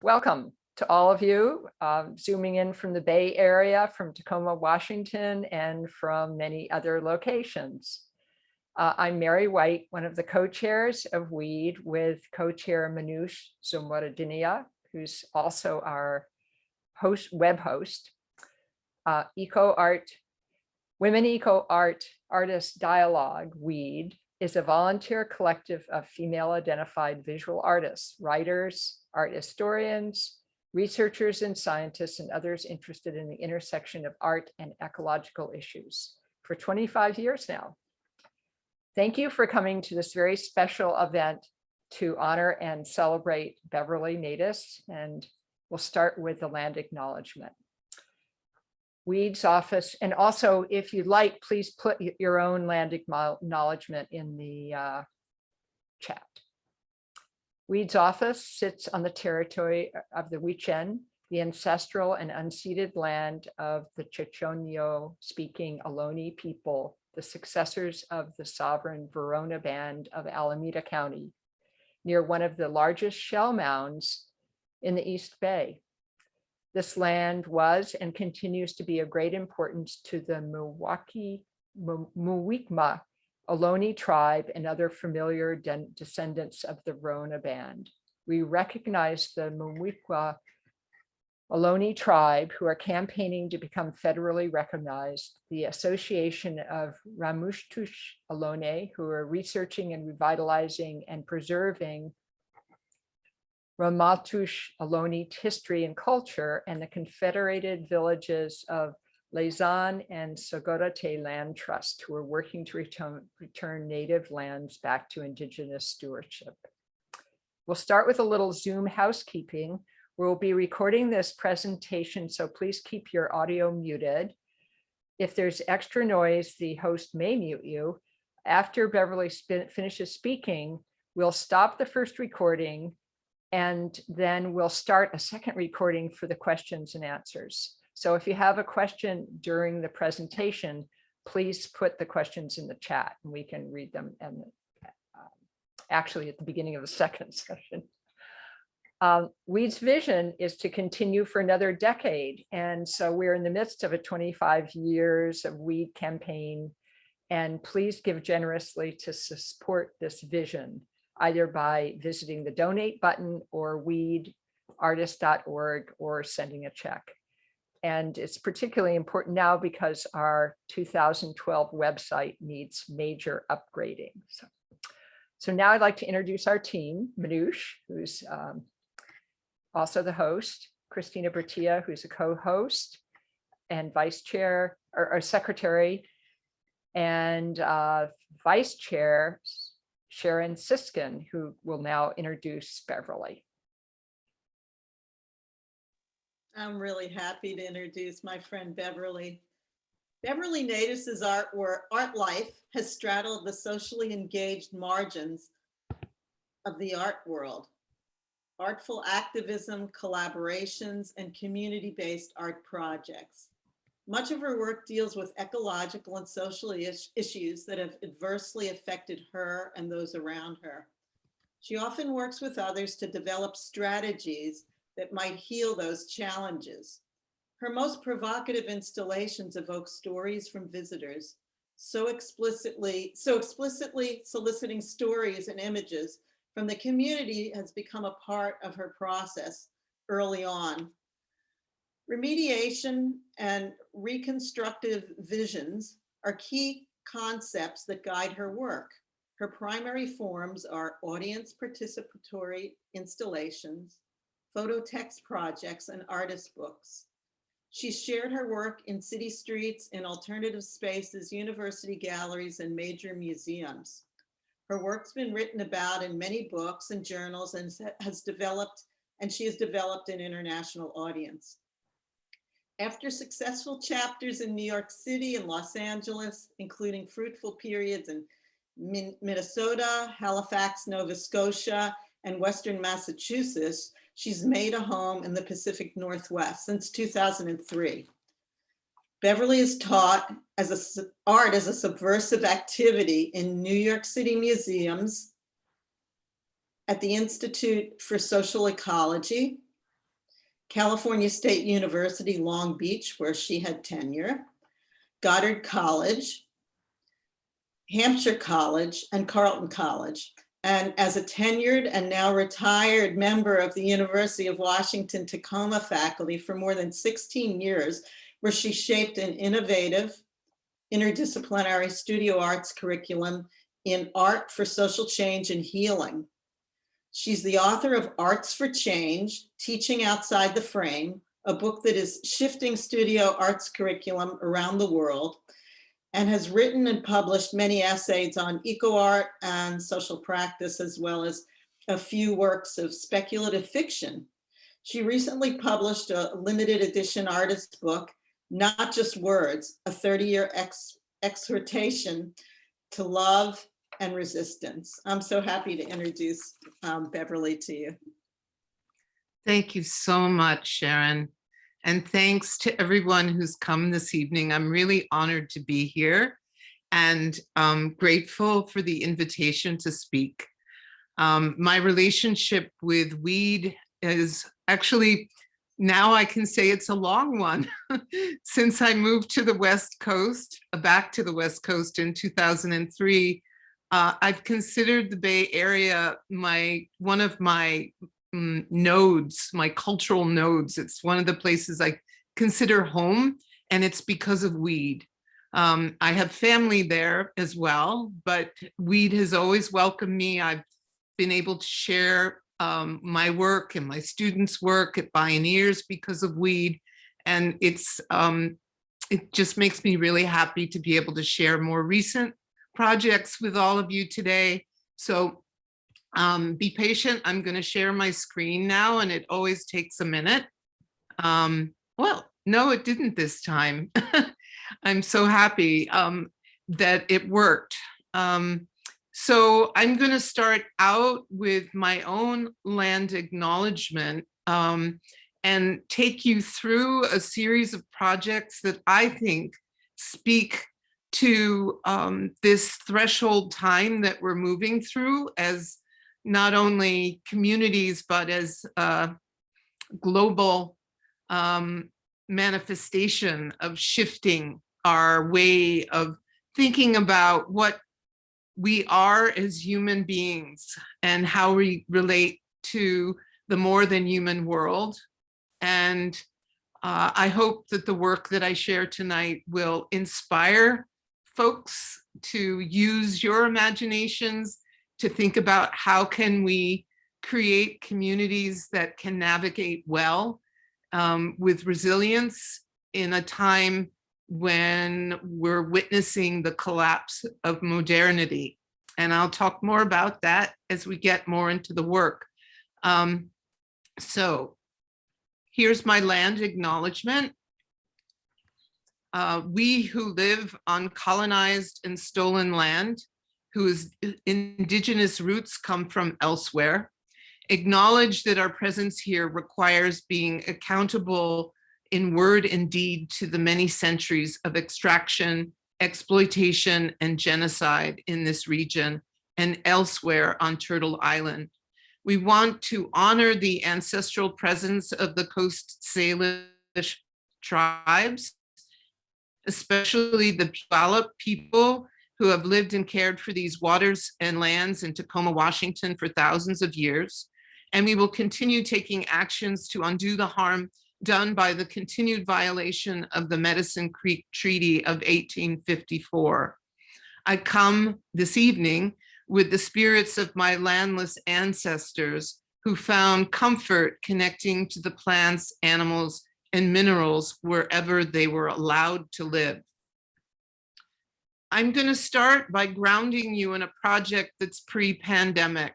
Welcome to all of you, zooming in from the Bay Area, from Tacoma, Washington, and from many other locations. I'm Mary White, one of the co-chairs of WEED, with co-chair Manoush Zumwardiniya, who's also our web host. Eco Art, Women Eco Art Artist Dialogue, WEED, is a volunteer collective of female identified visual artists, writers, art historians, researchers and scientists, and others interested in the intersection of art and ecological issues for 25 years now. Thank you for coming to this very special event to honor and celebrate Beverly Naidus, and we'll start with the land acknowledgement. WEED's office, and also if you'd like, please put your own land acknowledgement in the chat. WEED's office sits on the territory of the Wichen, the ancestral and unceded land of the Chochenyo-speaking Ohlone people, the successors of the sovereign Verona Band of Alameda County, near one of the largest shell mounds in the East Bay. This land was and continues to be of great importance to the Muwekma Ohlone tribe and other familiar descendants of the Verona Band. We recognize the Muwekma Ohlone tribe, who are campaigning to become federally recognized, the Association of Ramaytush Ohlone, who are researching and revitalizing and preserving Ramaytush Ohlone history and culture, and the Confederated Villages of Lezon and Sogodote Land Trust, who are working to return native lands back to Indigenous stewardship. We'll start with a little Zoom housekeeping. We'll be recording this presentation, so please keep your audio muted. If there's extra noise, the host may mute you. After Beverly finishes speaking, we'll stop the first recording, and then we'll start a second recording for the questions and answers. So if you have a question during the presentation, please put the questions in the chat and we can read them, and actually at the beginning of the second session. WEED's vision is to continue for another decade. And so we're in the midst of a 25 years of WEED campaign, and please give generously to support this vision, either by visiting the donate button or weedartist.org or sending a check. And it's particularly important now because our 2012 website needs major upgrading. So now I'd like to introduce our team, Manoush, who's also the host, Christina Bertia, who's a co-host and vice chair or secretary, and vice chair, Sharon Siskin, who will now introduce Beverly. I'm really happy to introduce my friend Beverly. Beverly Naidus's art life has straddled the socially engaged margins of the art world. Artful activism, collaborations, and community-based art projects. Much of her work deals with ecological and social issues that have adversely affected her and those around her. She often works with others to develop strategies that might heal those challenges. Her most provocative installations evoke stories from visitors, so explicitly soliciting stories and images from the community has become a part of her process early on. Remediation and reconstructive visions are key concepts that guide her work. Her primary forms are audience participatory installations, photo text projects, and artist books. She's shared her work in city streets, in alternative spaces, university galleries, and major museums. Her work's been written about in many books and journals, and she has developed an international audience. After successful chapters in New York City and Los Angeles, including fruitful periods in Minnesota, Halifax, Nova Scotia, and Western Massachusetts, she's made a home in the Pacific Northwest since 2003. Beverly is taught art as a subversive activity in New York City museums, at the Institute for Social Ecology, California State University, Long Beach, where she had tenure, Goddard College, Hampshire College, and Carleton College. And as a tenured and now retired member of the University of Washington Tacoma faculty for more than 16 years, where she shaped an innovative interdisciplinary studio arts curriculum in art for social change and healing. She's the author of Arts for Change, Teaching Outside the Frame, a book that is shifting studio arts curriculum around the world, and has written and published many essays on eco-art and social practice, as well as a few works of speculative fiction. She recently published a limited edition artist book, Not Just Words, a 30-year exhortation to love and resistance. I'm so happy to introduce Beverly to you. Thank you so much, Sharon. And thanks to everyone who's come this evening. I'm really honored to be here and grateful for the invitation to speak. My relationship with weed is actually, now I can say it's a long one. Since I moved to the West Coast, back to the West Coast in 2003, I've considered the Bay Area one of my nodes, my cultural nodes. It's one of the places I consider home, and it's because of weed. I have family there as well, but weed has always welcomed me. I've been able to share my work and my students' work at Pioneers because of weed, and it just makes me really happy to be able to share more recent projects with all of you today. So be patient. I'm going to share my screen now, and it always takes a minute. Well, no, it didn't this time. I'm so happy that it worked. So I'm going to start out with my own land acknowledgement and take you through a series of projects that I think speak to this threshold time that we're moving through as not only communities, but as a global manifestation of shifting our way of thinking about what we are as human beings and how we relate to the more than human world. And I hope that the work that I share tonight will inspire folks to use your imaginations to think about how can we create communities that can navigate well with resilience in a time when we're witnessing the collapse of modernity. And I'll talk more about that as we get more into the work. So here's my land acknowledgement. We who live on colonized and stolen land, whose indigenous roots come from elsewhere, acknowledge that our presence here requires being accountable in word and deed to the many centuries of extraction, exploitation, and genocide in this region and elsewhere on Turtle Island. We want to honor the ancestral presence of the Coast Salish tribes, especially the Puyallup people who have lived and cared for these waters and lands in Tacoma, Washington for thousands of years. And we will continue taking actions to undo the harm done by the continued violation of the Medicine Creek Treaty of 1854. I come this evening with the spirits of my landless ancestors who found comfort connecting to the plants, animals, and minerals wherever they were allowed to live. I'm going to start by grounding you in a project that's pre-pandemic.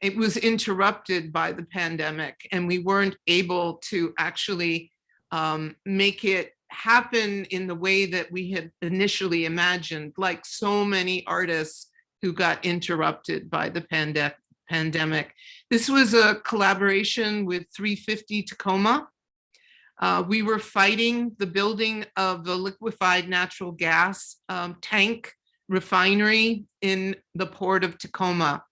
It was interrupted by the pandemic, and we weren't able to actually make it happen in the way that we had initially imagined, like so many artists who got interrupted by the pandemic. This was a collaboration with 350 Tacoma. We were fighting the building of the liquefied natural gas tank refinery in the port of Tacoma.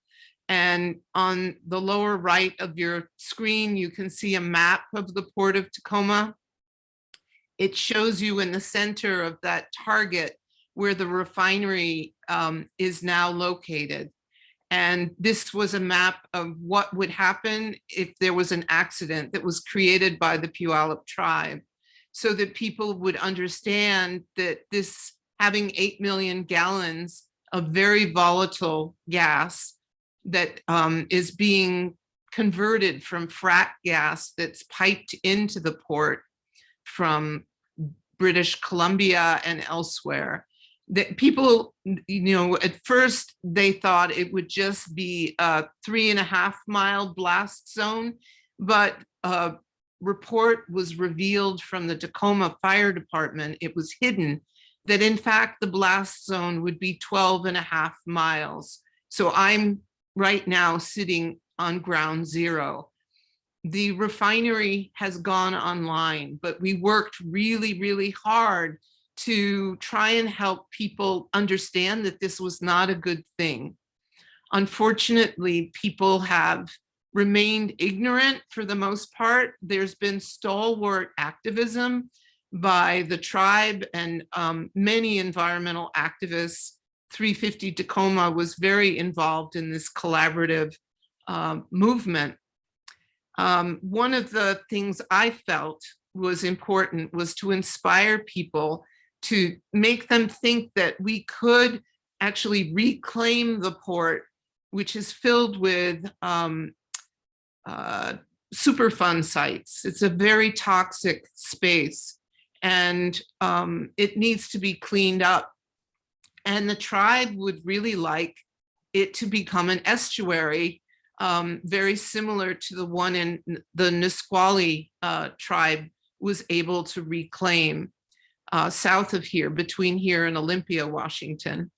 And on the lower right of your screen, you can see a map of the Port of Tacoma. It shows you in the center of that target where the refinery is now located. And this was a map of what would happen if there was an accident that was created by the Puyallup tribe, so that people would understand that this having 8 million gallons of very volatile gas that is being converted from frack gas that's piped into the port from British Columbia and elsewhere. That people, at first they thought it would just be a 3.5 mile blast zone, but a report was revealed from the Tacoma Fire Department, it was hidden, that in fact the blast zone would be 12.5 miles. So I'm right now sitting on ground zero. The refinery has gone online, but we worked really, really hard to try and help people understand that this was not a good thing. Unfortunately, people have remained ignorant for the most part. There's been stalwart activism by the tribe and many environmental activists. 350 Tacoma was very involved in this collaborative movement. One of the things I felt was important was to inspire people, to make them think that we could actually reclaim the port, which is filled with Superfund sites. It's a very toxic space, and it needs to be cleaned up. And the tribe would really like it to become an estuary, very similar to the one in the Nisqually tribe was able to reclaim south of here, between here and Olympia, Washington.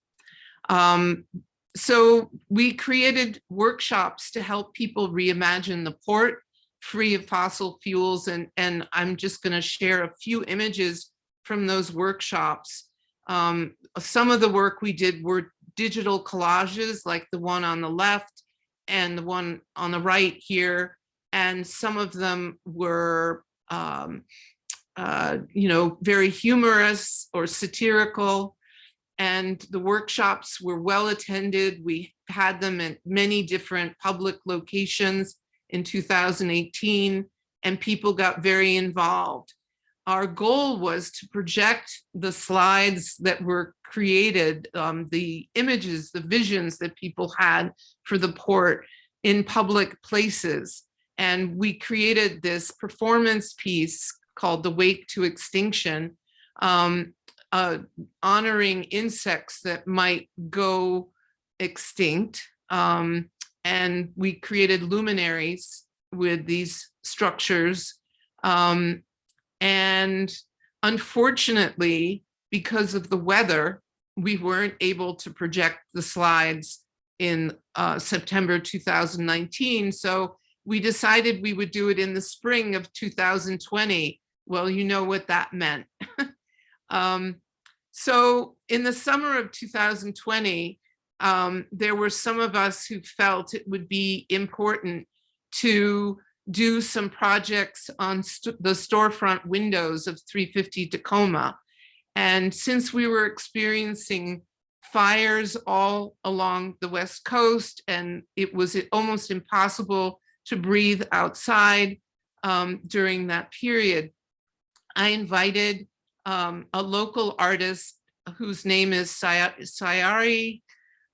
So we created workshops to help people reimagine the port free of fossil fuels. And I'm just going to share a few images from those workshops. Some of the work we did were digital collages, like the one on the left and the one on the right here. And some of them were very humorous or satirical, and the workshops were well attended. We had them at many different public locations in 2018, and people got very involved. Our goal was to project the slides that were created, the images, the visions that people had for the port in public places. And we created this performance piece called The Wake to Extinction, honoring insects that might go extinct. And we created luminaries with these structures. And unfortunately, because of the weather, we weren't able to project the slides in September 2019. So we decided we would do it in the spring of 2020. Well, you know what that meant. So in the summer of 2020, there were some of us who felt it would be important to do some projects on the storefront windows of 350 Tacoma. And since we were experiencing fires all along the West Coast, and it was almost impossible to breathe outside during that period, I invited a local artist whose name is Sayari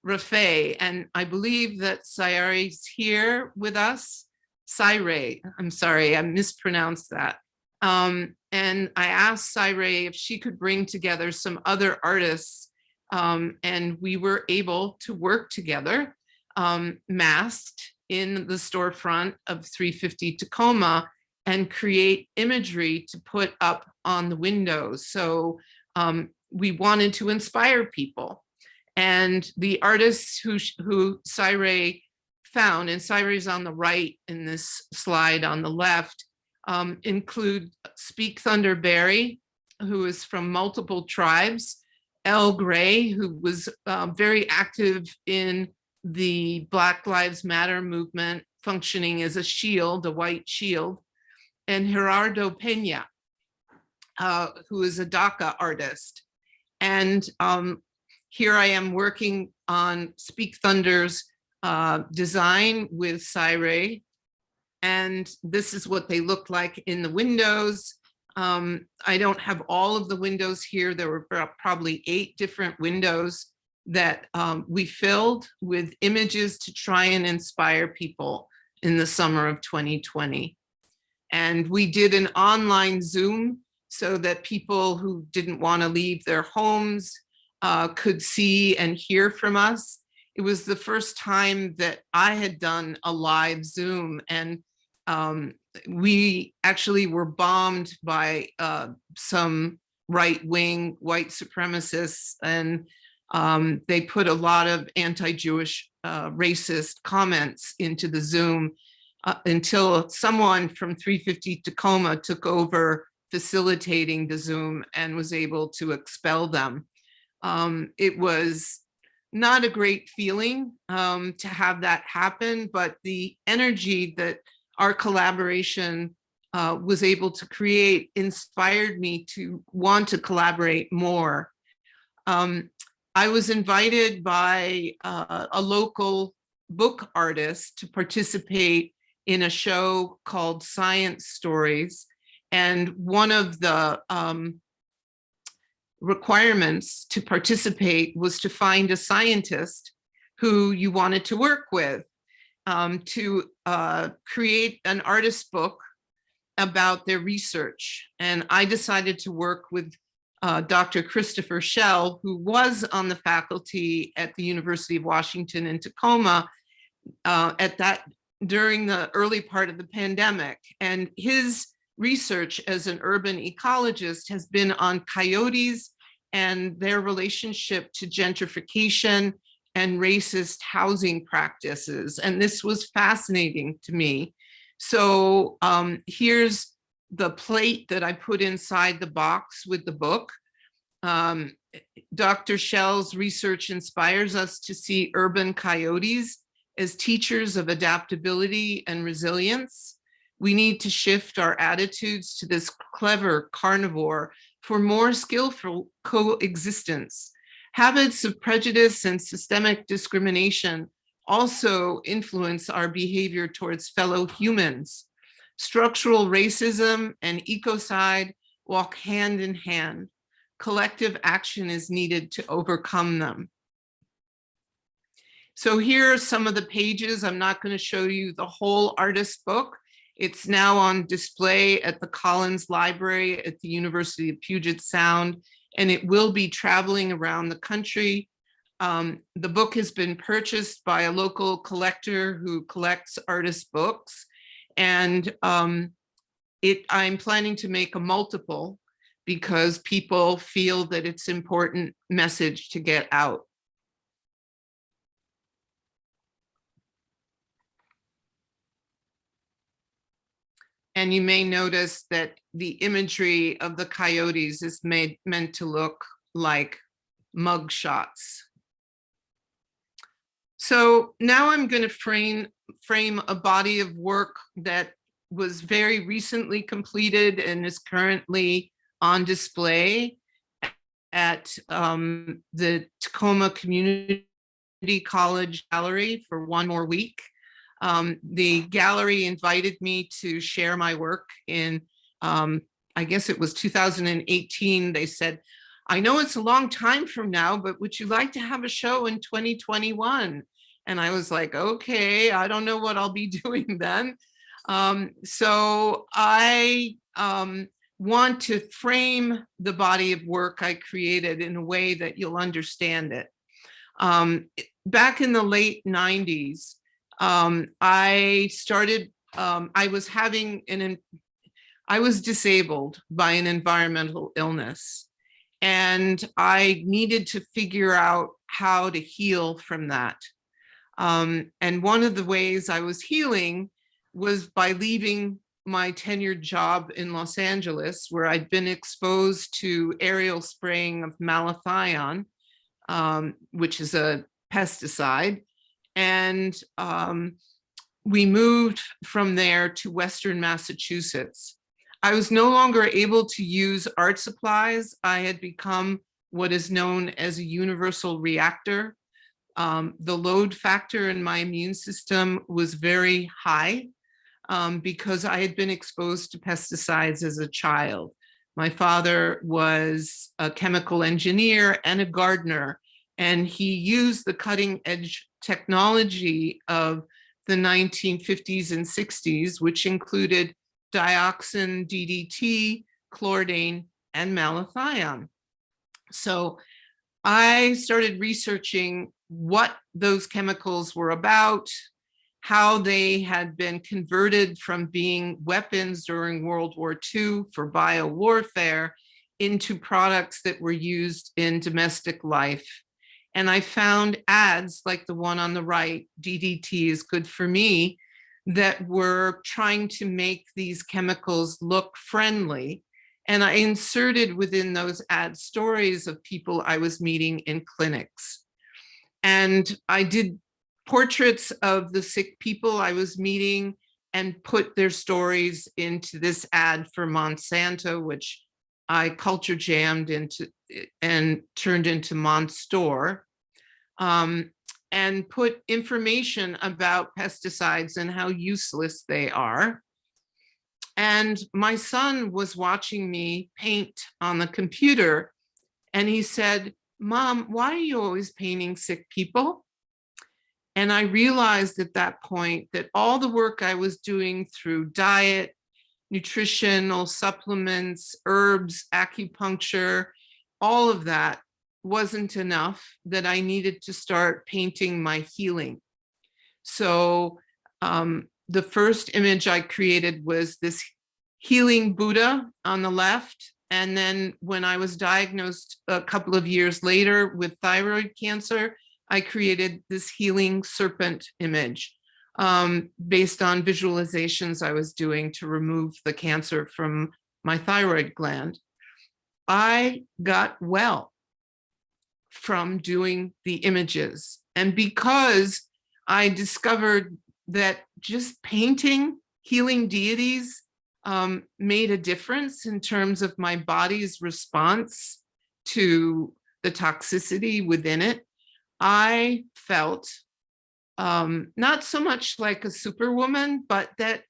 Rafay, and I believe that Sayari's here with us. Sayre, I'm sorry, I mispronounced that. And I asked Sayre if she could bring together some other artists, and we were able to work together, masked in the storefront of 350 Tacoma, and create imagery to put up on the windows. So we wanted to inspire people. And the artists who Sayre found, and Sayre's on the right in this slide on the left, include Speak Thunder Berry, who is from multiple tribes, Elle Gray, who was very active in the Black Lives Matter movement functioning as a shield, a white shield, and Gerardo Peña, who is a DACA artist. And here I am working on Speak Thunder's design with Cyre. And this is what they look like in the windows. I don't have all of the windows here. There were probably 8 different windows that we filled with images to try and inspire people in the summer of 2020. And we did an online Zoom so that people who didn't want to leave their homes could see and hear from us. It was the first time that I had done a live Zoom, and we actually were bombed by some right-wing white supremacists, and they put a lot of anti-Jewish racist comments into the Zoom until someone from 350 Tacoma took over facilitating the Zoom and was able to expel them. It was not a great feeling to have that happen, but the energy that our collaboration was able to create inspired me to want to collaborate more. I was invited by a local book artist to participate in a show called Science Stories. And one of the requirements to participate was to find a scientist who you wanted to work with to create an artist book about their research. And I decided to work with Dr. Christopher Schell, who was on the faculty at the University of Washington in Tacoma during the early part of the pandemic. And his research as an urban ecologist has been on coyotes and their relationship to gentrification and racist housing practices. And this was fascinating to me. So here's the plate that I put inside the box with the book. Dr. Schell's research inspires us to see urban coyotes as teachers of adaptability and resilience. We need to shift our attitudes to this clever carnivore for more skillful coexistence. Habits of prejudice and systemic discrimination also influence our behavior towards fellow humans. Structural racism and ecocide walk hand in hand. Collective action is needed to overcome them. So here are some of the pages. I'm not going to show you the whole artist book. It's now on display at the Collins Library at the University of Puget Sound, and it will be traveling around the country. The book has been purchased by a local collector who collects artist books, and I'm planning to make a multiple because people feel that it's an important message to get out. And you may notice that the imagery of the coyotes is meant to look like mug shots. So now I'm going to frame a body of work that was very recently completed and is currently on display at the Tacoma Community College Gallery for one more week. The gallery invited me to share my work in, I guess it was 2018. They said, I know it's a long time from now, but would you like to have a show in 2021? And I was like, okay, I don't know what I'll be doing then. So I want to frame the body of work I created in a way that you'll understand it. Back in the late 90s, I was disabled by an environmental illness, and I needed to figure out how to heal from that. And one of the ways I was healing was by leaving my tenured job in Los Angeles, where I'd been exposed to aerial spraying of malathion, which is a pesticide. And we moved from there to Western Massachusetts. I was no longer able to use art supplies. I had become what is known as a universal reactor. The load factor in my immune system was very high because I had been exposed to pesticides as a child. My father was a chemical engineer and a gardener, and he used the cutting edge technology of the 1950s and 60s, which included dioxin, DDT, chlordane, and malathion. So I started researching what those chemicals were about, how they had been converted from being weapons during World War II for biowarfare into products that were used in domestic life. And I found ads like the one on the right, DDT is good for me, that were trying to make these chemicals look friendly. And I inserted within those ads stories of people I was meeting in clinics. And I did portraits of the sick people I was meeting and put their stories into this ad for Monsanto, which I culture jammed into and turned into Monstore, and put information about pesticides and how useless they are. And my son was watching me paint on the computer, and he said, "Mom, why are you always painting sick people?" And I realized at that point that all the work I was doing through diet, nutritional supplements, herbs, acupuncture, all of that wasn't enough, that I needed to start painting my healing. So the first image I created was this healing Buddha on the left. And then when I was diagnosed a couple of years later with thyroid cancer, I created this healing serpent image based on visualizations I was doing to remove the cancer from my thyroid gland. I got well from doing the images. And because I discovered that just painting healing deities made a difference in terms of my body's response to the toxicity within it, I felt not so much like a superwoman, but that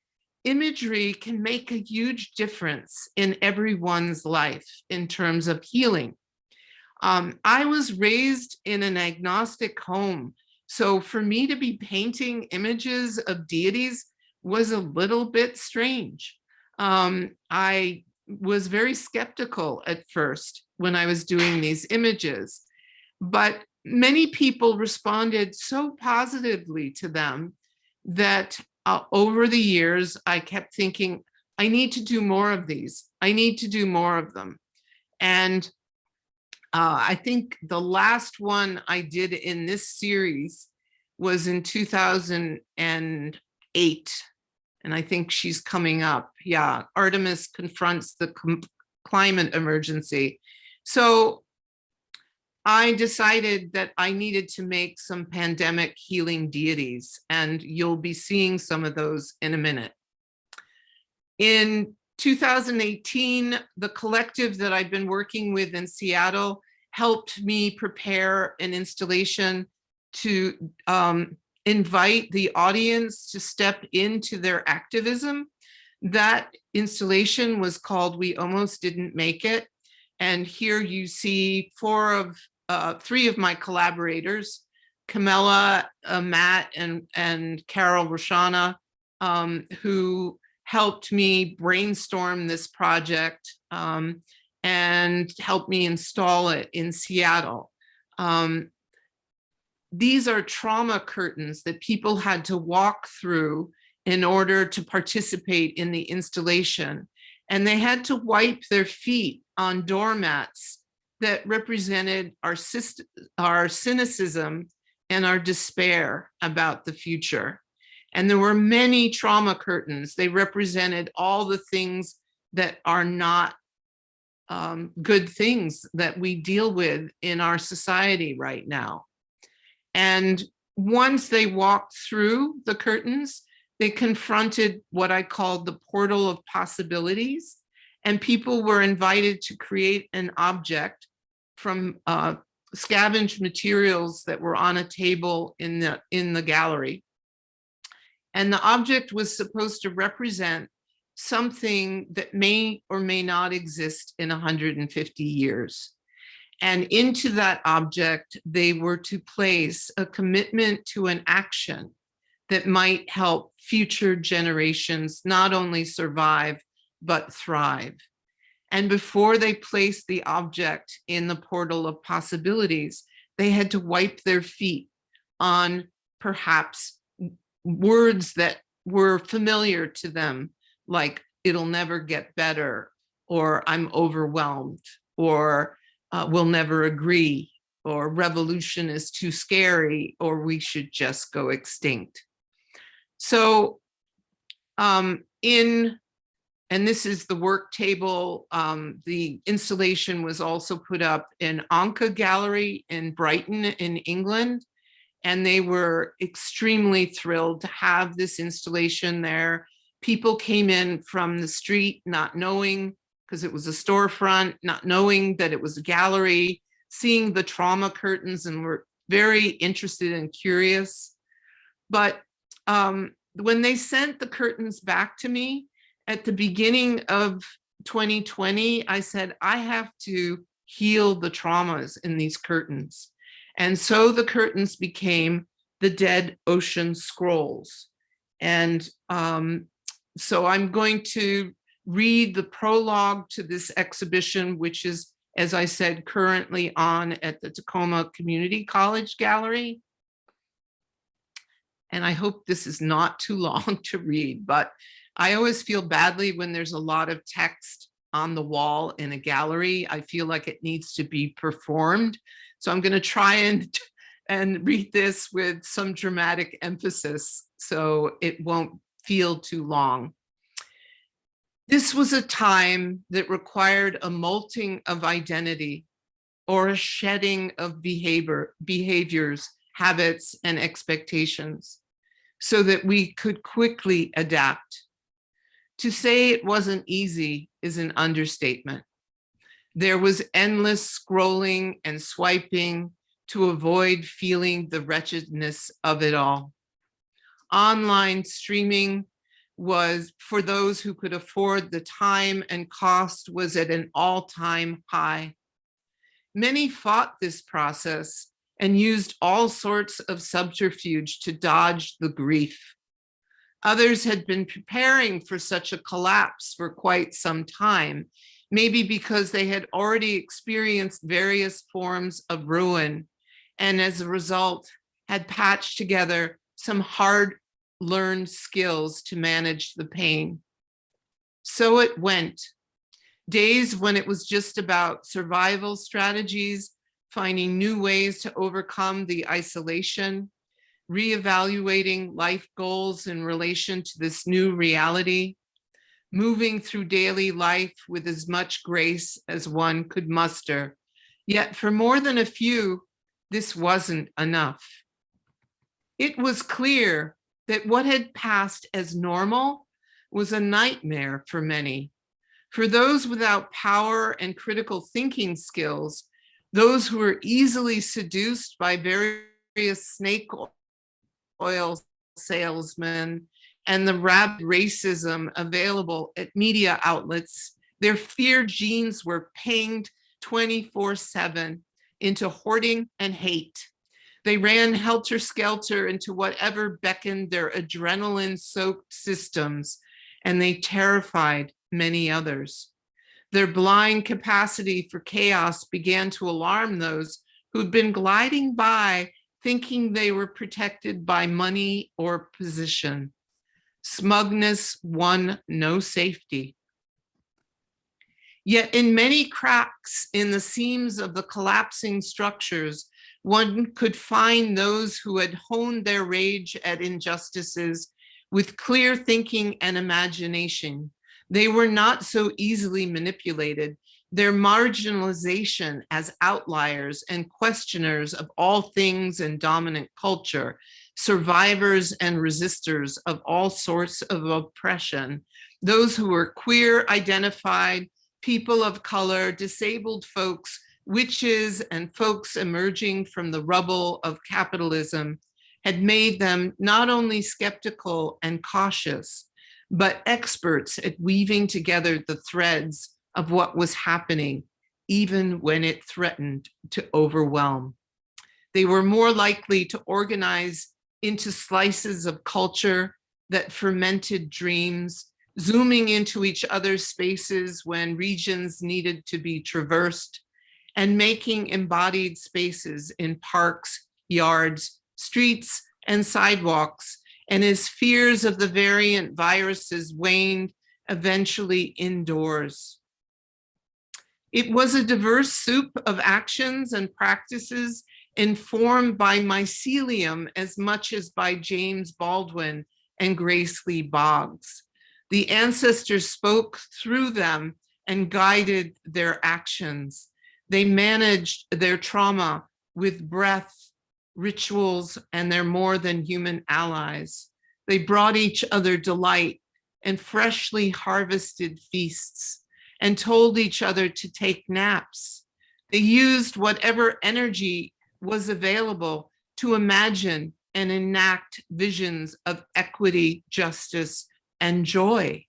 imagery can make a huge difference in everyone's life in terms of healing. I was raised in an agnostic home. So for me to be painting images of deities was a little bit strange. I was very skeptical at first when I was doing these images, but many people responded so positively to them that over the years, I kept thinking, I need to do more of these. I need to do more of them. And I think the last one I did in this series was in 2008. And I think she's coming up. Yeah, Artemis confronts the climate emergency. So I decided that I needed to make some pandemic healing deities, and you'll be seeing some of those in a minute. In 2018, the collective that I've been working with in Seattle helped me prepare an installation to invite the audience to step into their activism. That installation was called We Almost Didn't Make It. And here you see three of my collaborators, Camilla, Matt, and Carol Roshana, who helped me brainstorm this project and helped me install it in Seattle. These are trauma curtains that people had to walk through in order to participate in the installation. And they had to wipe their feet on doormats that represented our cynicism and our despair about the future. And there were many trauma curtains. They represented all the things that are not good things that we deal with in our society right now. And once they walked through the curtains, they confronted what I called the portal of possibilities, and people were invited to create an object from scavenged materials that were on a table in the gallery. And the object was supposed to represent something that may or may not exist in 150 years. And into that object, they were to place a commitment to an action that might help future generations not only survive, but thrive. And before they placed the object in the portal of possibilities, they had to wipe their feet on perhaps words that were familiar to them, like it'll never get better, or I'm overwhelmed, or we'll never agree, or revolution is too scary, or we should just go extinct. So and this is the work table. The installation was also put up in Anka Gallery in Brighton in England. And they were extremely thrilled to have this installation there. People came in from the street not knowing, because it was a storefront, not knowing that it was a gallery, seeing the trauma curtains, and were very interested and curious. But when they sent the curtains back to me at the beginning of 2020, I said, I have to heal the traumas in these curtains. And so the curtains became the Dead Ocean Scrolls. And so I'm going to read the prologue to this exhibition, which is, as I said, currently on at the Tacoma Community College Gallery. And I hope this is not too long to read, but I always feel badly when there's a lot of text on the wall in a gallery. I feel like it needs to be performed. So I'm going to try and read this with some dramatic emphasis so it won't feel too long. This was a time that required a molting of identity or a shedding of behaviors, habits, and expectations so that we could quickly adapt. To say it wasn't easy is an understatement. There was endless scrolling and swiping to avoid feeling the wretchedness of it all. Online streaming was, for those who could afford the time and cost, was at an all-time high. Many fought this process and used all sorts of subterfuge to dodge the grief. Others had been preparing for such a collapse for quite some time, maybe because they had already experienced various forms of ruin, and as a result, had patched together some hard-learned skills to manage the pain. So it went. Days when it was just about survival strategies, finding new ways to overcome the isolation, reevaluating life goals in relation to this new reality, moving through daily life with as much grace as one could muster. Yet for more than a few, this wasn't enough. It was clear that what had passed as normal was a nightmare for many. For those without power and critical thinking skills, those who were easily seduced by various snake oil salesmen and the rabid racism available at media outlets, their fear genes were pinged 24/7 into hoarding and hate. They ran helter-skelter into whatever beckoned their adrenaline-soaked systems, and they terrified many others. Their blind capacity for chaos began to alarm those who'd been gliding by thinking they were protected by money or position. Smugness won no safety. Yet in many cracks in the seams of the collapsing structures, one could find those who had honed their rage at injustices with clear thinking and imagination, They were not so easily manipulated. Their marginalization as outliers and questioners of all things in dominant culture, survivors and resistors of all sorts of oppression, those who were queer identified, people of color, disabled folks, witches, and folks emerging from the rubble of capitalism had made them not only skeptical and cautious, but experts at weaving together the threads of what was happening, even when it threatened to overwhelm. They were more likely to organize into slices of culture that fermented dreams, zooming into each other's spaces when regions needed to be traversed, and making embodied spaces in parks, yards, streets, and sidewalks. And as fears of the variant viruses waned, eventually indoors. It was a diverse soup of actions and practices informed by mycelium as much as by James Baldwin and Grace Lee Boggs. The ancestors spoke through them and guided their actions. They managed their trauma with breath, rituals, and their more than human allies. They brought each other delight and freshly harvested feasts and told each other to take naps. They used whatever energy was available to imagine and enact visions of equity, justice, and joy.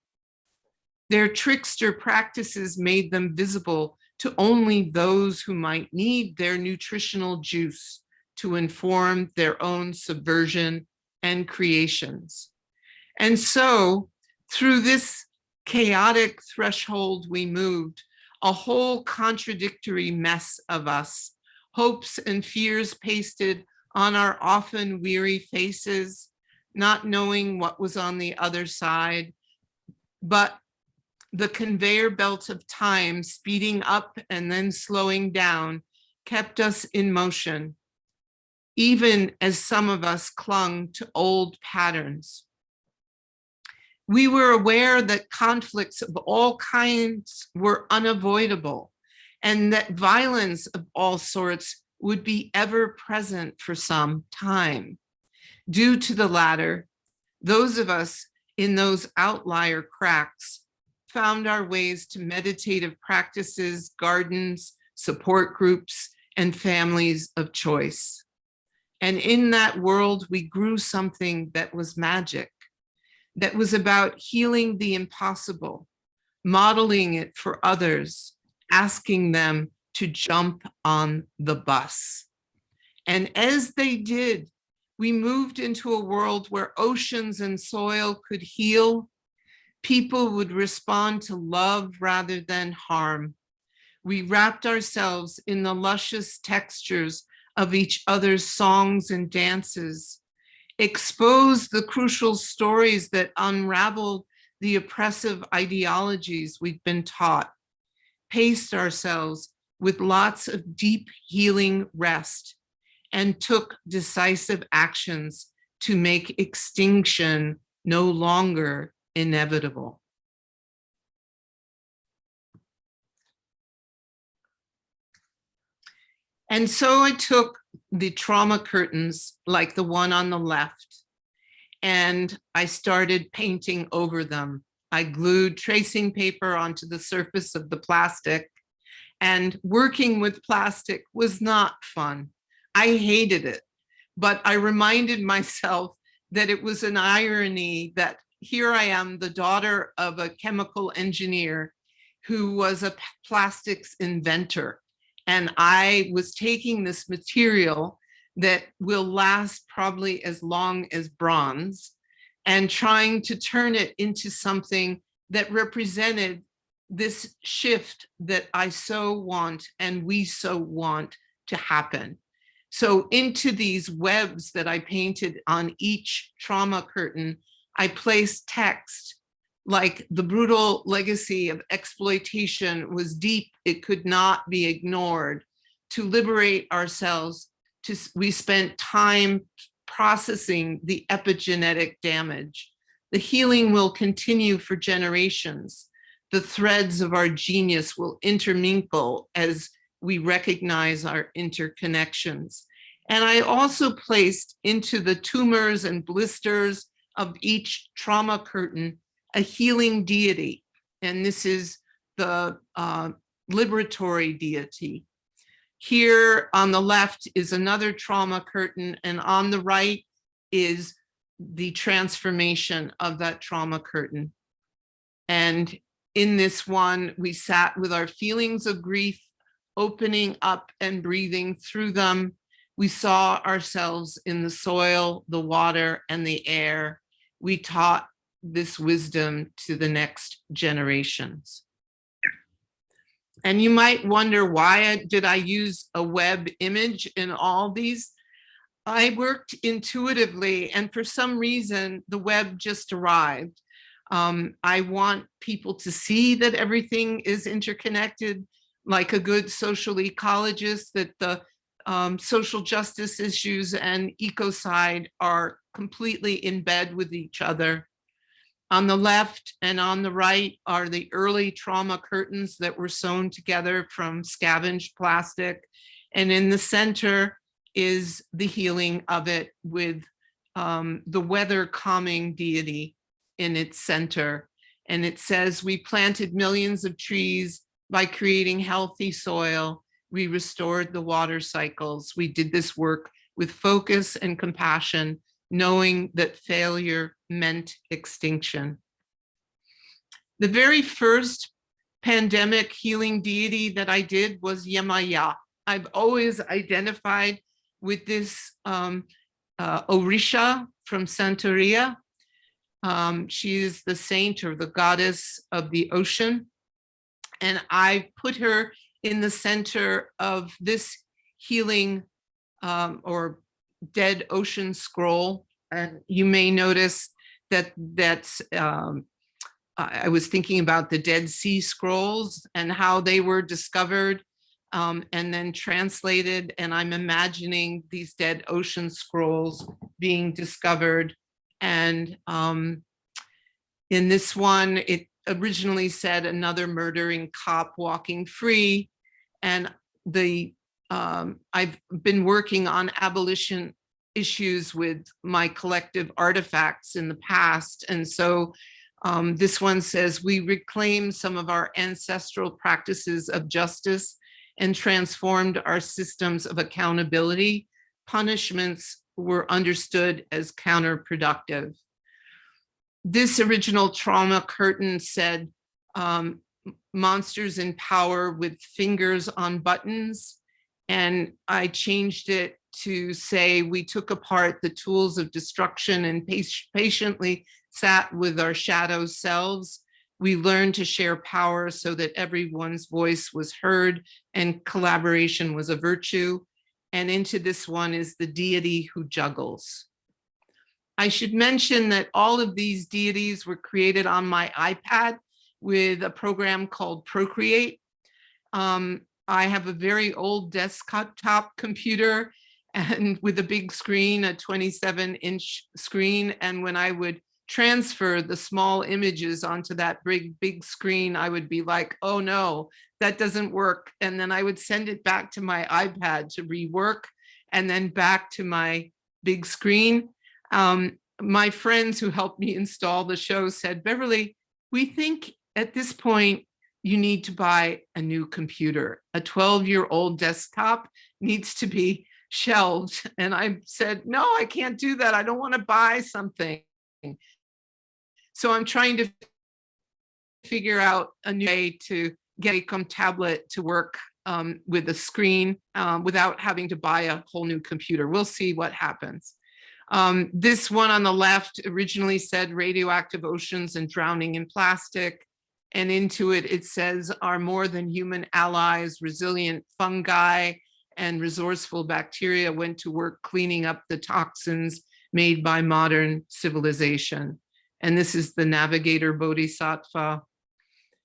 Their trickster practices made them visible to only those who might need their nutritional juice to inform their own subversion and creations. And so, through this chaotic threshold we moved, a whole contradictory mess of us, hopes and fears pasted on our often weary faces, not knowing what was on the other side, but the conveyor belt of time speeding up and then slowing down kept us in motion, even as some of us clung to old patterns. We were aware that conflicts of all kinds were unavoidable and that violence of all sorts would be ever present for some time. Due to the latter, those of us in those outlier cracks found our ways to meditative practices, gardens, support groups, and families of choice. And in that world, we grew something that was magic, that was about healing the impossible, modeling it for others, asking them to jump on the bus. And as they did, we moved into a world where oceans and soil could heal. People would respond to love rather than harm. We wrapped ourselves in the luscious textures of each other's songs and dances, exposed the crucial stories that unraveled the oppressive ideologies we'd been taught, paced ourselves with lots of deep healing rest, and took decisive actions to make extinction no longer inevitable. And so I took the trauma curtains, like the one on the left, and I started painting over them. I glued tracing paper onto the surface of the plastic, and working with plastic was not fun. I hated it, but I reminded myself that it was an irony that here I am, the daughter of a chemical engineer who was a plastics inventor. And I was taking this material that will last probably as long as bronze and trying to turn it into something that represented this shift that I so want and we so want to happen. So into these webs that I painted on each trauma curtain, I placed text like the brutal legacy of exploitation was deep, it could not be ignored. To liberate ourselves, we spent time processing the epigenetic damage. The healing will continue for generations. the threads of our genius will intermingle as we recognize our interconnections. And I also placed into the tumors and blisters of each trauma curtain a healing deity. And this is the liberatory deity. Here on the left is another trauma curtain, and on the right is the transformation of that trauma curtain. And in this one, we sat with our feelings of grief, opening up and breathing through them. We saw ourselves in the soil, the water, and the air. We taught this wisdom to the next generations. And you might wonder, why did I use a web image in all these? I worked intuitively, and for some reason, the web just arrived. I want people to see that everything is interconnected, like a good social ecologist, that the social justice issues and ecocide are completely in bed with each other. On the left and on the right are the early trauma curtains that were sewn together from scavenged plastic. And in the center is the healing of it with the weather calming deity in its center. And it says, we planted millions of trees by creating healthy soil. We restored the water cycles. We did this work with focus and compassion, knowing that failure meant extinction. The very first pandemic healing deity that I did was Yemaya. I've always identified with this Orisha from Santeria. She is the saint or the goddess of the ocean. And I put her in the center of this healing or dead ocean scroll. And you may notice that I was thinking about the Dead Sea Scrolls and how they were discovered and then translated. And I'm imagining these dead ocean scrolls being discovered. And in this one, it originally said another murdering cop walking free. And I've been working on abolition issues with my collective artifacts in the past. And so this one says, we reclaimed some of our ancestral practices of justice and transformed our systems of accountability. Punishments were understood as counterproductive. This original trauma curtain said, monsters in power with fingers on buttons. And I changed it to say, we took apart the tools of destruction and patiently sat with our shadow selves. We learned to share power so that everyone's voice was heard and collaboration was a virtue. And into this one is the deity who juggles. I should mention that all of these deities were created on my iPad with a program called Procreate. I have a very old desktop computer and with a big screen, a 27-inch screen. And when I would transfer the small images onto that big screen, I would be like, oh no, that doesn't work. And then I would send it back to my iPad to rework and then back to my big screen. My friends who helped me install the show said, Beverly, we think at this point, you need to buy a new computer. A 12-year-old desktop needs to be shelved. And I said, no, I can't do that. I don't want to buy something. So I'm trying to figure out a new way to get a tablet to work with a screen without having to buy a whole new computer. We'll see what happens. This one on the left originally said radioactive oceans and drowning in plastic. And into it, it says our more than human allies, resilient fungi and resourceful bacteria went to work cleaning up the toxins made by modern civilization. And this is the navigator bodhisattva.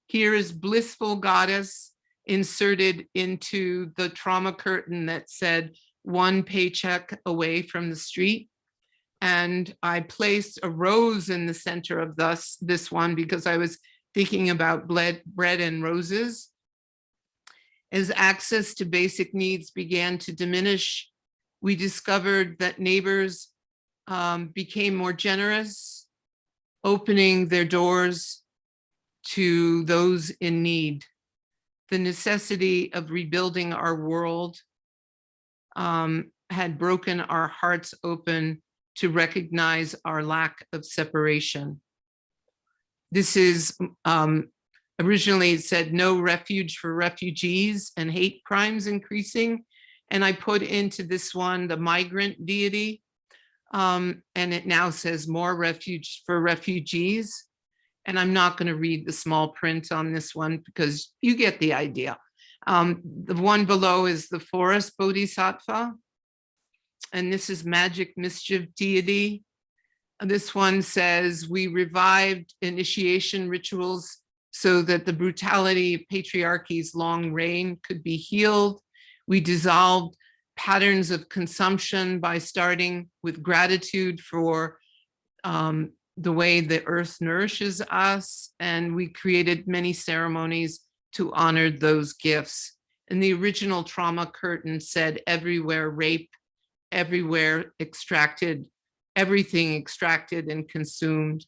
Here is blissful goddess inserted into the trauma curtain that said one paycheck away from the street. And I placed a rose in the center of this one because I was thinking about bread and roses. As access to basic needs began to diminish, we discovered that neighbors became more generous, opening their doors to those in need. The necessity of rebuilding our world had broken our hearts open to recognize our lack of separation. This is, originally it said no refuge for refugees and hate crimes increasing. And I put into this one the migrant deity. And it now says more refuge for refugees. And I'm not going to read the small print on this one because you get the idea. The one below is the forest bodhisattva. And this is magic mischief deity. This one says, we revived initiation rituals so that the brutality of patriarchy's long reign could be healed. We dissolved patterns of consumption by starting with gratitude for the way the earth nourishes us. And we created many ceremonies to honor those gifts. And the original trauma curtain said, everywhere rape, everywhere extracted, everything extracted and consumed.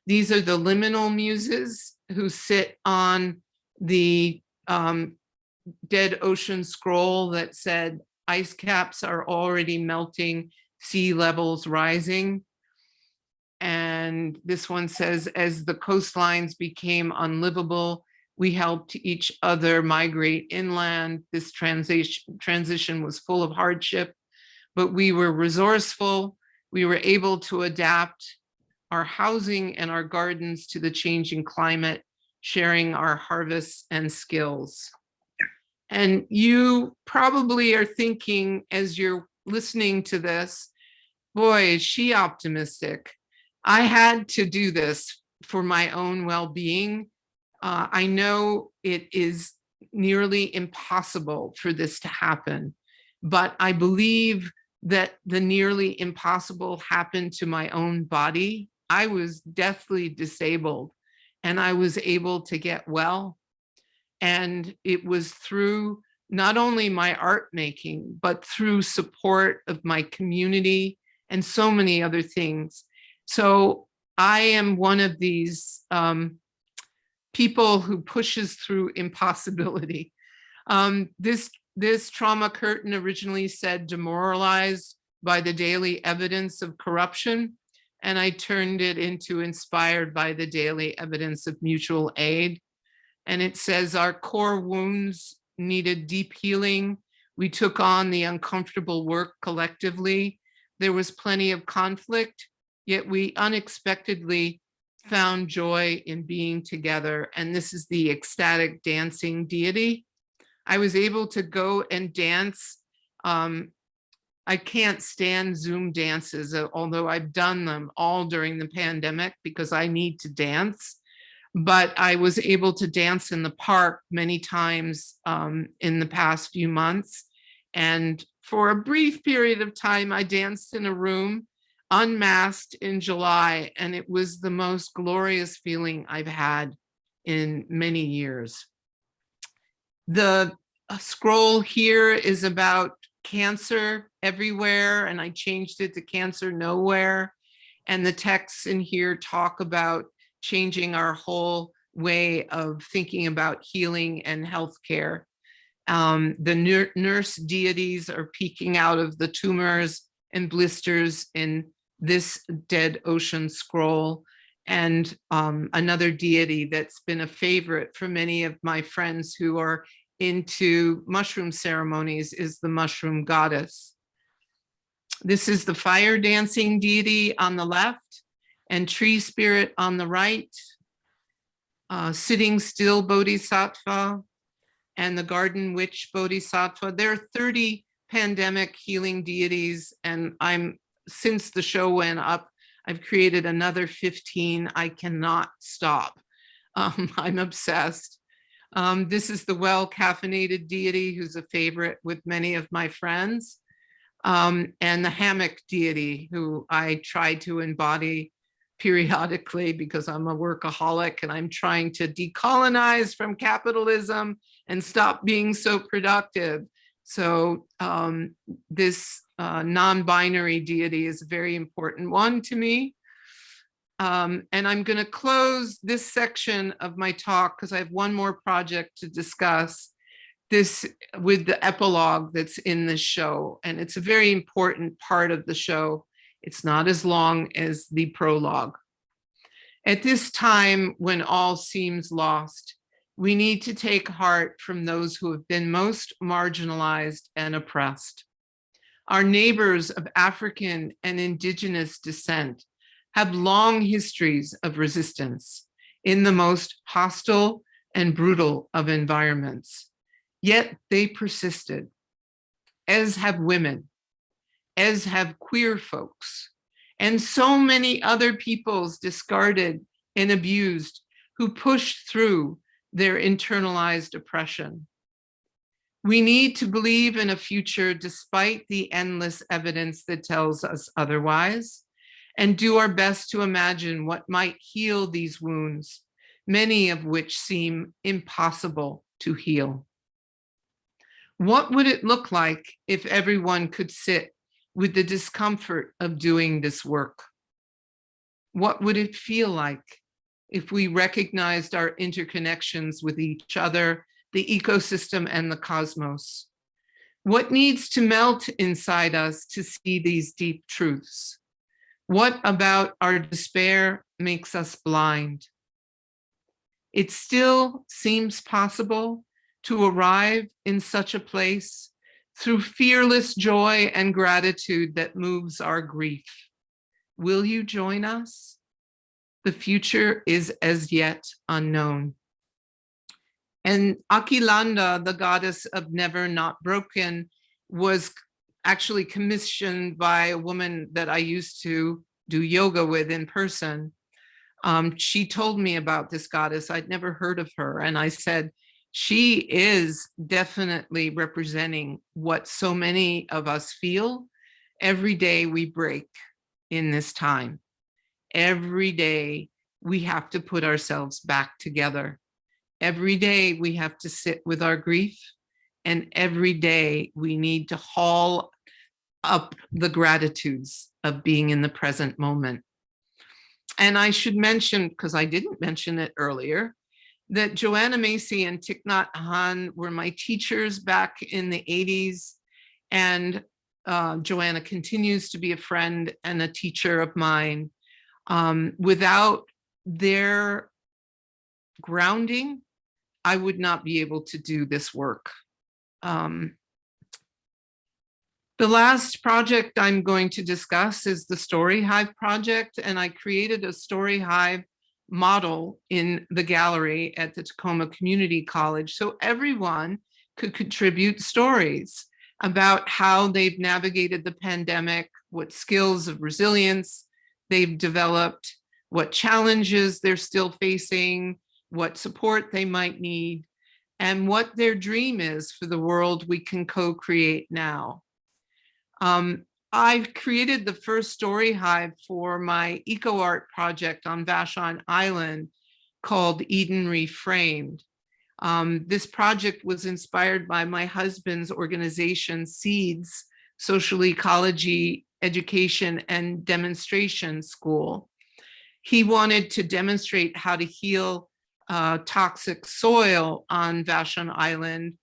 These are the liminal muses who sit on the dead ocean scroll that said, ice caps are already melting, sea levels rising. And this one says, as the coastlines became unlivable, we helped each other migrate inland. This transition was full of hardship, but we were resourceful. We were able to adapt our housing and our gardens to the changing climate, sharing our harvests and skills. And you probably are thinking as you're listening to this, boy, is she optimistic. I had to do this for my own well-being. I know it is nearly impossible for this to happen, but I believe that the nearly impossible happened to my own body. I was deathly disabled and I was able to get well. And it was through not only my art making, but through support of my community and so many other things. So I am one of these people who pushes through impossibility. This trauma curtain originally said demoralized by the daily evidence of corruption, and I turned it into inspired by the daily evidence of mutual aid. And it says our core wounds needed deep healing. We took on the uncomfortable work collectively. There was plenty of conflict, yet we unexpectedly found joy in being together. And this is the ecstatic dancing deity. I was able to go and dance. I can't stand Zoom dances, although I've done them all during the pandemic because I need to dance. But I was able to dance in the park many times in the past few months. And for a brief period of time, I danced in a room unmasked in July, and it was the most glorious feeling I've had in many years. The scroll here is about cancer everywhere, and I changed it to cancer nowhere. And the texts in here talk about changing our whole way of thinking about healing and healthcare. The nurse deities are peeking out of the tumors and blisters in this dead ocean scroll. And another deity that's been a favorite for many of my friends who are into mushroom ceremonies is the mushroom goddess. This is the fire dancing deity on the left and tree spirit on the right, sitting still bodhisattva, and the garden witch bodhisattva. There are 30 pandemic healing deities, and since the show went up, I've created another 15. I cannot stop. I'm obsessed. This is the well-caffeinated deity who's a favorite with many of my friends, and the hammock deity who I try to embody periodically because I'm a workaholic and I'm trying to decolonize from capitalism and stop being so productive. So this non-binary deity is a very important one to me. And I'm going to close this section of my talk because I have one more project to discuss this with the epilogue that's in the show. And it's a very important part of the show. It's not as long as the prologue. At this time, when all seems lost, we need to take heart from those who have been most marginalized and oppressed. Our neighbors of African and indigenous descent have long histories of resistance in the most hostile and brutal of environments. Yet they persisted, as have women, as have queer folks, and so many other peoples discarded and abused who pushed through their internalized oppression. We need to believe in a future despite the endless evidence that tells us otherwise, and do our best to imagine what might heal these wounds, many of which seem impossible to heal. What would it look like if everyone could sit with the discomfort of doing this work? What would it feel like if we recognized our interconnections with each other, the ecosystem, and the cosmos? What needs to melt inside us to see these deep truths? What about our despair makes us blind? It still seems possible to arrive in such a place through fearless joy and gratitude that moves our grief. Will you join us? The future is as yet unknown. And Akilanda, the goddess of never not broken, was actually commissioned by a woman that I used to do yoga with in person. She told me about this goddess. I'd never heard of her. And I said, she is definitely representing what so many of us feel every day we break in this time. Every day we have to put ourselves back together. Every day we have to sit with our grief, and every day we need to haul up the gratitudes of being in the present moment. And I should mention, because I didn't mention it earlier, that Joanna Macy and Thich Nhat Hanh were my teachers back in the 80s. And Joanna continues to be a friend and a teacher of mine. Without their grounding, I would not be able to do this work. The last project I'm going to discuss is the Story Hive project, and I created a Story Hive model in the gallery at the Tacoma Community College so everyone could contribute stories about how they've navigated the pandemic, what skills of resilience they've developed, what challenges they're still facing, what support they might need, and what their dream is for the world we can co-create now. I've created the first Story Hive for my eco art project on Vashon Island called Eden Reframed. This project was inspired by my husband's organization, Seeds, Social Ecology Education and Demonstration School. He wanted to demonstrate how to heal toxic soil on Vashon Island.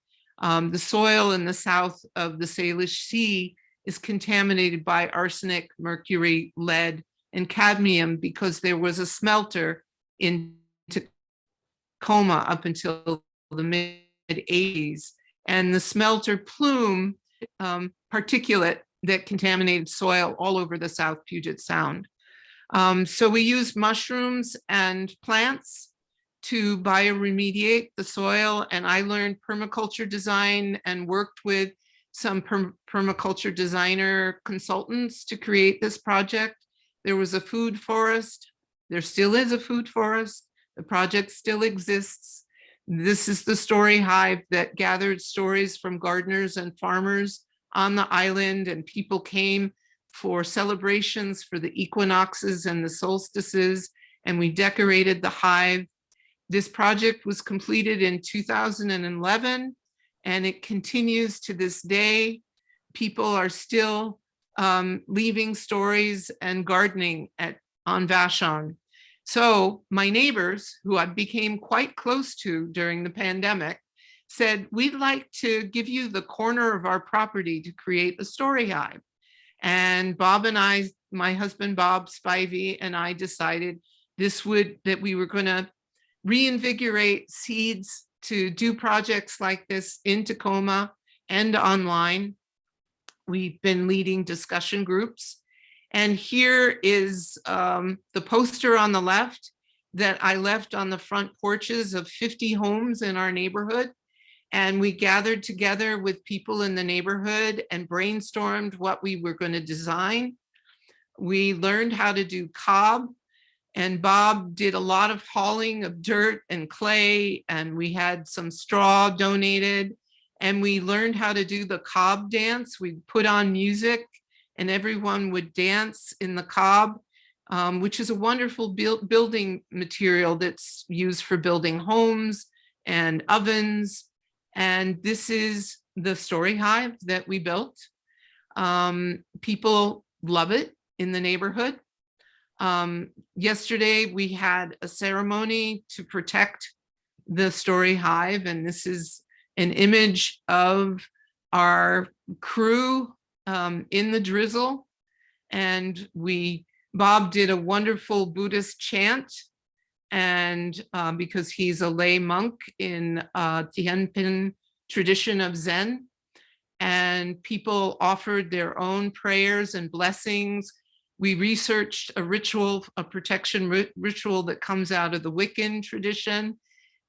The soil in the south of the Salish Sea is contaminated by arsenic, mercury, lead, and cadmium because there was a smelter in Tacoma up until the mid-80s. And the smelter plume particulate that contaminated soil all over the South Puget Sound. So we used mushrooms and plants to bioremediate the soil, and I learned permaculture design and worked with some permaculture designer consultants to create this project. There was a food forest. There still is a food forest. The project still exists. This is the Story Hive that gathered stories from gardeners and farmers on the island, and people came for celebrations for the equinoxes and the solstices, and we decorated the hive. This project was completed in 2011, and it continues to this day. People are still leaving stories and gardening on Vashon. So my neighbors, who I became quite close to during the pandemic, said, we'd like to give you the corner of our property to create a story hive. And Bob and I, my husband, Bob Spivey, and I decided that we were going to reinvigorate seeds to do projects like this in Tacoma and online. We've been leading discussion groups. And here is the poster on the left that I left on the front porches of 50 homes in our neighborhood. And we gathered together with people in the neighborhood and brainstormed what we were going to design. We learned how to do cob, and Bob did a lot of hauling of dirt and clay, and we had some straw donated, and we learned how to do the cob dance. We put on music and everyone would dance in the cob, which is a wonderful building material that's used for building homes and ovens. And this is the story hive that we built. People love it in the neighborhood. Yesterday, we had a ceremony to protect the story hive, and this is an image of our crew in the drizzle. And Bob did a wonderful Buddhist chant, and because he's a lay monk in Tianpin tradition of Zen, and people offered their own prayers and blessings. We researched a protection ritual that comes out of the Wiccan tradition,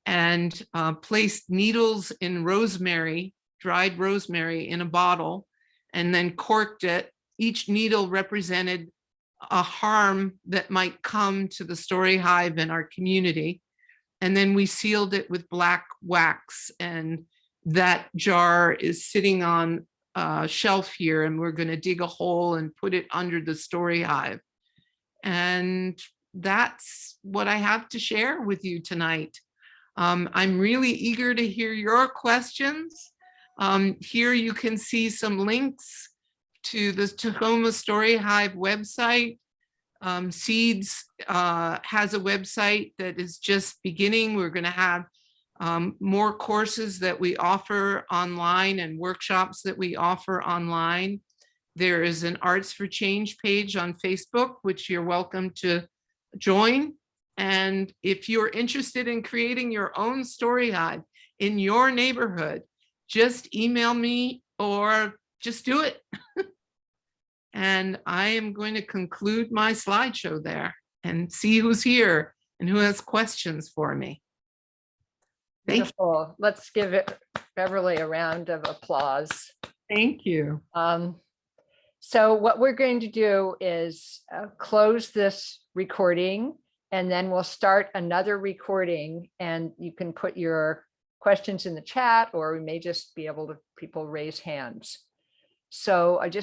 and placed needles in rosemary, dried rosemary, in a bottle, and then corked it. Each needle represented a harm that might come to the story hive in our community. And then we sealed it with black wax, and that jar is sitting on a shelf here, and we're going to dig a hole and put it under the story hive. And that's what I have to share with you tonight. I'm really eager to hear your questions. Here you can see some links to the Tacoma Story Hive website. Seeds has a website that is just beginning. We're going to have more courses that we offer online and workshops that we offer online. There is an Arts for Change page on Facebook, which you're welcome to join. And if you're interested in creating your own story hive in your neighborhood, just email me or just do it. And I am going to conclude my slideshow there and see who's here and who has questions for me. Thank you. Beautiful. Let's give Beverly a round of applause. Thank you. So what we're going to do is close this recording, and then we'll start another recording, and you can put your questions in the chat, or we may just be able to people raise hands. So I just